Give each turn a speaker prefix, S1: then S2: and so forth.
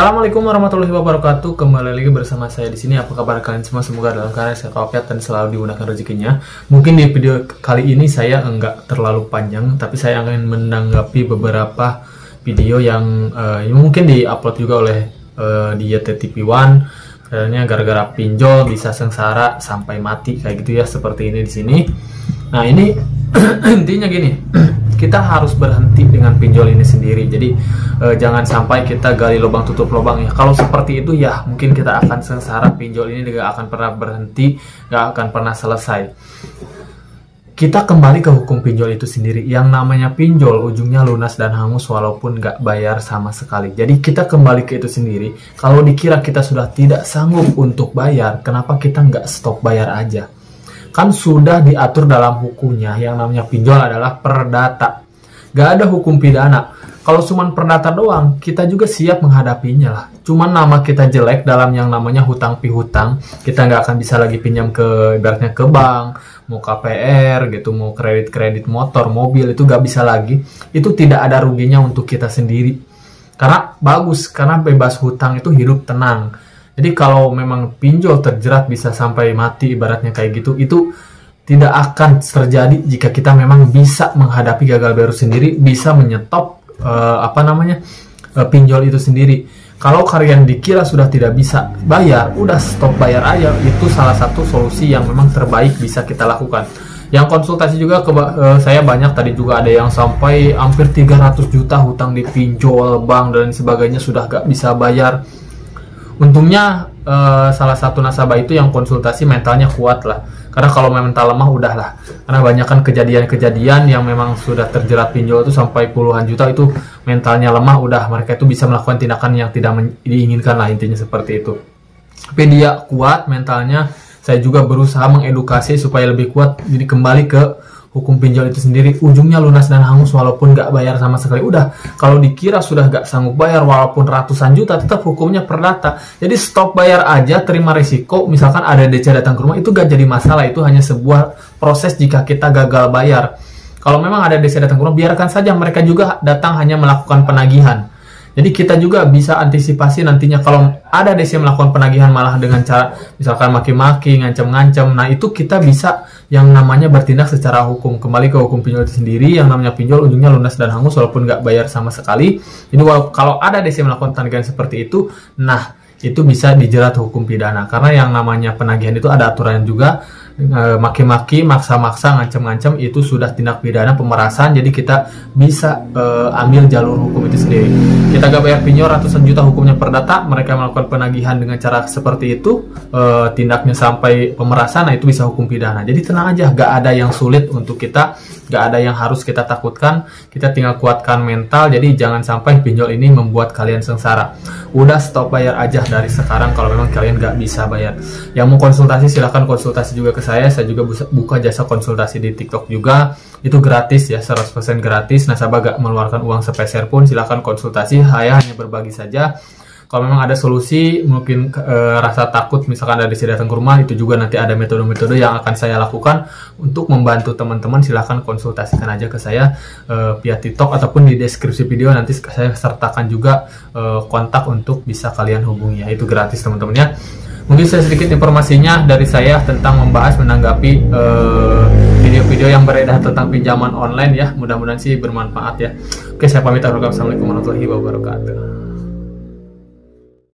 S1: Assalamualaikum warahmatullahi wabarakatuh. Kembali lagi bersama saya di sini. Apa kabar kalian semua? Semoga dalam keadaan sehat walafiat dan selalu dimudahkan rezekinya. Mungkin di video kali ini saya enggak terlalu panjang, tapi saya akan menanggapi beberapa video yang mungkin diupload juga oleh di YTTV One. Katanya gara-gara pinjol bisa sengsara sampai mati kayak gitu ya, seperti ini di sini. Nah, ini intinya gini. Kita harus berhenti dengan pinjol ini sendiri. Jadi jangan sampai kita gali lubang tutup lubang ya. Kalau seperti itu ya mungkin kita akan sengsara. Pinjol ini gak akan pernah berhenti, gak akan pernah selesai. Kita kembali ke hukum pinjol itu sendiri. Yang namanya pinjol ujungnya lunas dan hangus walaupun gak bayar sama sekali. Jadi kita kembali ke itu sendiri. Kalau dikira kita sudah tidak sanggup untuk bayar, kenapa kita nggak stop bayar aja? Kan sudah diatur dalam hukumnya, yang namanya pinjol adalah perdata. Gak ada hukum pidana. Kalau cuma perdata doang, kita juga siap menghadapinya lah. Cuman nama kita jelek dalam yang namanya hutang pihutang. Kita nggak akan bisa lagi pinjam ke, ibaratnya ke bank, mau KPR gitu, mau kredit motor, mobil, itu gak bisa lagi. Itu tidak ada ruginya untuk kita sendiri. Karena bagus, karena bebas hutang itu hidup tenang. Jadi kalau memang pinjol terjerat bisa sampai mati ibaratnya kayak gitu, itu tidak akan terjadi jika kita memang bisa menghadapi gagal bayar sendiri, bisa menyetop pinjol itu sendiri. Kalau kalian dikira sudah tidak bisa bayar, udah stop bayar aja. Itu salah satu solusi yang memang terbaik bisa kita lakukan. Yang konsultasi juga ke saya banyak, tadi juga ada yang sampai hampir 300 juta hutang di pinjol, bank dan sebagainya sudah gak bisa bayar. Untungnya salah satu nasabah itu yang konsultasi mentalnya kuat lah. Karena kalau mental lemah udahlah. Karena banyak kan kejadian-kejadian yang memang sudah terjerat pinjol itu sampai puluhan juta, itu mentalnya lemah udah, mereka itu bisa melakukan tindakan yang tidak diinginkan lah, intinya seperti itu. Tapi dia kuat mentalnya. Saya juga berusaha mengedukasi supaya lebih kuat. Jadi kembali ke hukum pinjol itu sendiri, ujungnya lunas dan hangus walaupun gak bayar sama sekali. Udah, kalau dikira sudah gak sanggup bayar walaupun ratusan juta, tetap hukumnya perdata. Jadi stop bayar aja, terima risiko. Misalkan ada DC datang ke rumah, itu gak jadi masalah. Itu hanya sebuah proses jika kita gagal bayar. Kalau memang ada DC datang ke rumah, biarkan saja, mereka juga datang hanya melakukan penagihan. Jadi kita juga bisa antisipasi nantinya kalau ada DC melakukan penagihan malah dengan cara misalkan maki-maki, ngancam-ngancam. Nah, itu kita bisa yang namanya bertindak secara hukum. Kembali ke hukum pinjol itu sendiri, yang namanya pinjol ujungnya lunas dan hangus walaupun nggak bayar sama sekali. Jadi kalau ada DC melakukan penagihan seperti itu, nah itu bisa dijerat hukum pidana. Karena yang namanya penagihan itu ada aturan juga. Maki-maki, maksa-maksa, ngancam-ngancam itu sudah tindak pidana pemerasan. Jadi kita bisa ambil jalur hukum itu sendiri. Kita gak bayar pinjol ratusan juta, hukumnya perdata. Mereka melakukan penagihan dengan cara seperti itu, tindaknya sampai pemerasan, nah itu bisa hukum pidana. Jadi tenang aja, gak ada yang sulit untuk kita, gak ada yang harus kita takutkan. Kita tinggal kuatkan mental. Jadi jangan sampai pinjol ini membuat kalian sengsara. Udah stop bayar aja dari sekarang kalau memang kalian gak bisa bayar. Yang mau konsultasi silahkan konsultasi juga ke saya juga buka jasa konsultasi di TikTok juga. Itu gratis ya, 100% gratis. Nasabah gak mengeluarkan uang sepeser pun, silahkan konsultasi. Saya hanya berbagi saja. Kalau memang ada solusi, mungkin rasa takut misalkan ada DC datang ke rumah, itu juga nanti ada metode-metode yang akan saya lakukan untuk membantu teman-teman. Silahkan konsultasikan aja ke saya via TikTok ataupun di deskripsi video nanti saya sertakan juga kontak untuk bisa kalian hubungi ya. Itu gratis teman-teman ya. Mungkin sedikit informasinya dari saya tentang menanggapi video-video yang beredar tentang pinjaman online ya. Mudah-mudahan sih bermanfaat ya. Oke, saya pamit. Assalamualaikum warahmatullahi wabarakatuh.